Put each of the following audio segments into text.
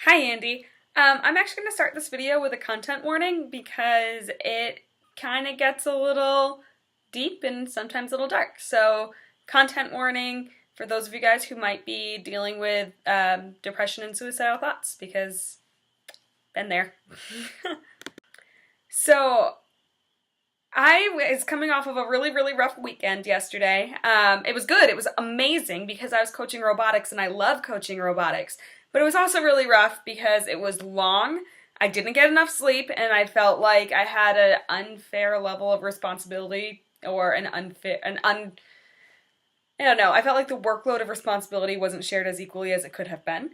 Hi Andy. I'm actually going to start this video with a content warning because it kind of gets a little deep and sometimes a little dark. So, content warning for those of you guys who might be dealing with depression and suicidal thoughts because been there. So, I was coming off of a really rough weekend yesterday. It was good. It was amazing because I was coaching robotics and I love coaching robotics. But it was also really rough because it was long. I didn't get enough sleep and I felt like I had an unfair level of responsibility or I don't know. I felt like the workload of responsibility wasn't shared as equally as it could have been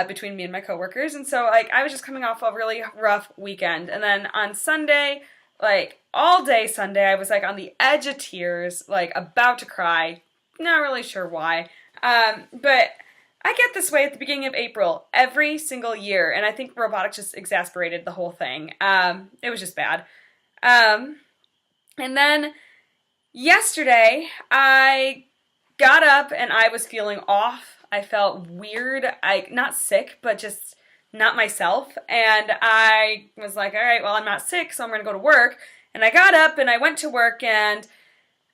between me and my coworkers. And so like I was just coming off a really rough weekend. And then on Sunday, like all day Sunday, I was like on the edge of tears, like about to cry. Not really sure why. But I get this way at the beginning of April every single year, and I think robotics just exasperated the whole thing. It was just bad. And then yesterday, I got up and I was feeling off. I felt weird. Not sick, but just not myself. And I was like, all right, well, I'm not sick, so I'm going to go to work. And I got up and I went to work and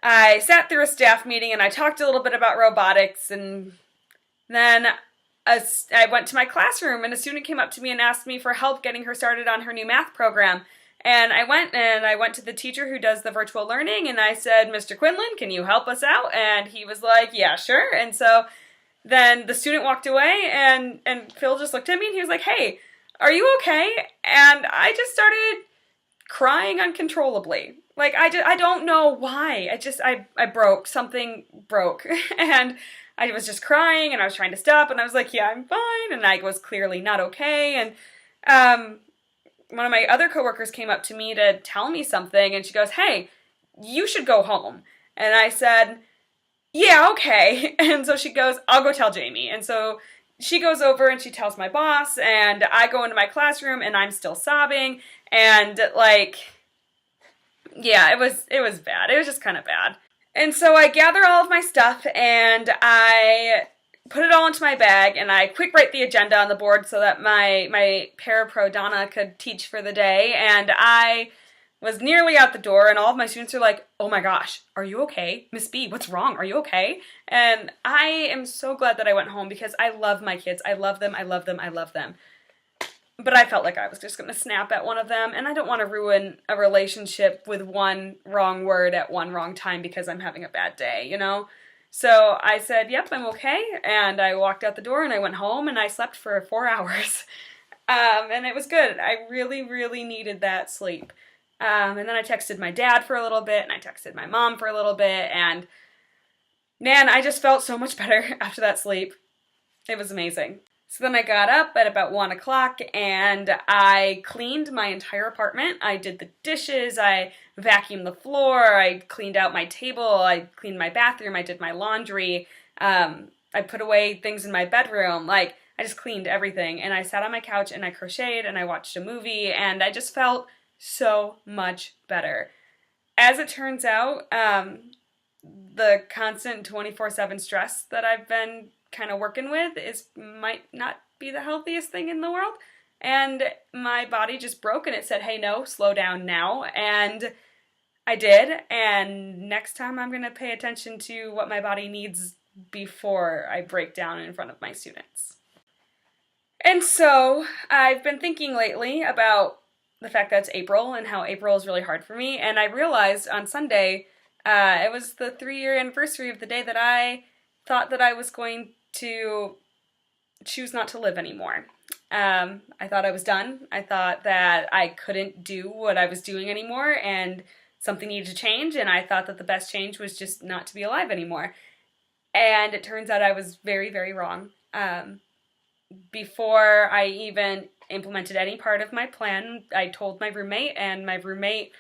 I sat through a staff meeting and I talked a little bit about robotics, and then I went to my classroom and a student came up to me and asked me for help getting her started on her new math program. And I went to the teacher who does the virtual learning and I said, Mr. Quinlan, can you help us out? And he was like, yeah, sure. And so then the student walked away and Phil just looked at me and he was like, hey, are you okay? And I just started crying uncontrollably. Like I don't know why. I broke. Something broke. And I was just crying and I was trying to stop and I was like, yeah, I'm fine. And I was clearly not okay. And one of my other coworkers came up to me to tell me something and she goes, hey, you should go home. And I said, yeah, okay. And so she goes, I'll go tell Jamie. And so she goes over and she tells my boss and I go into my classroom and I'm still sobbing and like, yeah, it was bad. It was just kind of bad. And so I gather all of my stuff and I put it all into my bag and I quick write the agenda on the board so that my parapro Donna could teach for the day. And I was nearly out the door and all of my students are like, oh my gosh, are you okay? Miss B, what's wrong? Are you okay? And I am so glad that I went home because I love my kids. I love them. I love them. I love them. But I felt like I was just going to snap at one of them, and I don't want to ruin a relationship with one wrong word at one wrong time because I'm having a bad day, you know? So I said, yep, I'm okay, and I walked out the door, and I went home, and I slept for 4 hours. And it was good. I really needed that sleep. And then I texted my dad for a little bit, and I texted my mom for a little bit, and man, I just felt so much better after that sleep. It was amazing. So then I got up at about 1 o'clock and I cleaned my entire apartment. I did the dishes, I vacuumed the floor, I cleaned out my table, I cleaned my bathroom, I did my laundry, I put away things in my bedroom. Like, I just cleaned everything. And I sat on my couch and I crocheted and I watched a movie and I just felt so much better. As it turns out, the constant 24/7 stress that I've been kind of working with might not be the healthiest thing in the world, and my body just broke and it said, hey, no, slow down now. And I did, and next time I'm gonna pay attention to what my body needs before I break down in front of my students. And so I've been thinking lately about the fact that it's April and how April is really hard for me, and I realized on Sunday it was the 3-year anniversary of the day that I thought that I was going to choose not to live anymore. I thought I was done. I thought that I couldn't do what I was doing anymore and something needed to change, and I thought that the best change was just not to be alive anymore. And it turns out I was very wrong. Before I even implemented any part of my plan, I told my roommate, and my roommate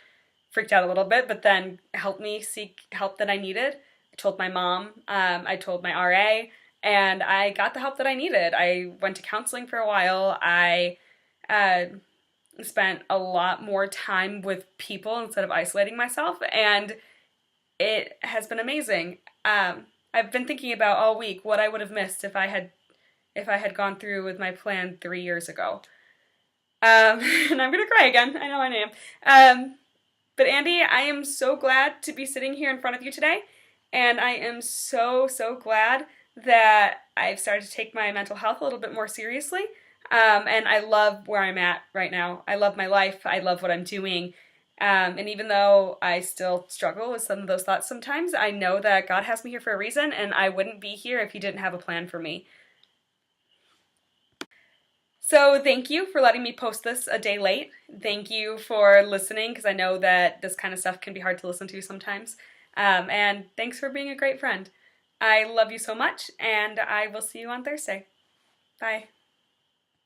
freaked out a little bit, but then helped me seek help that I needed. I told my mom, I told my RA, and I got the help that I needed. I went to counseling for a while. I spent a lot more time with people instead of isolating myself, and it has been amazing. I've been thinking about all week what I would have missed if I had if I had gone through with my plan 3 years ago. And I'm gonna cry again. I know I am. But Andy, I am so glad to be sitting here in front of you today, and I am so, so glad that I've started to take my mental health a little bit more seriously. And I love where I'm at right now. I love my life. I love what I'm doing. And even though I still struggle with some of those thoughts sometimes, I know that God has me here for a reason, and I wouldn't be here if He didn't have a plan for me. So thank you for letting me post this a day late. Thank you for listening, because I know that this kind of stuff can be hard to listen to sometimes. And thanks for being a great friend. I love you so much, and I will see you on Thursday. Bye.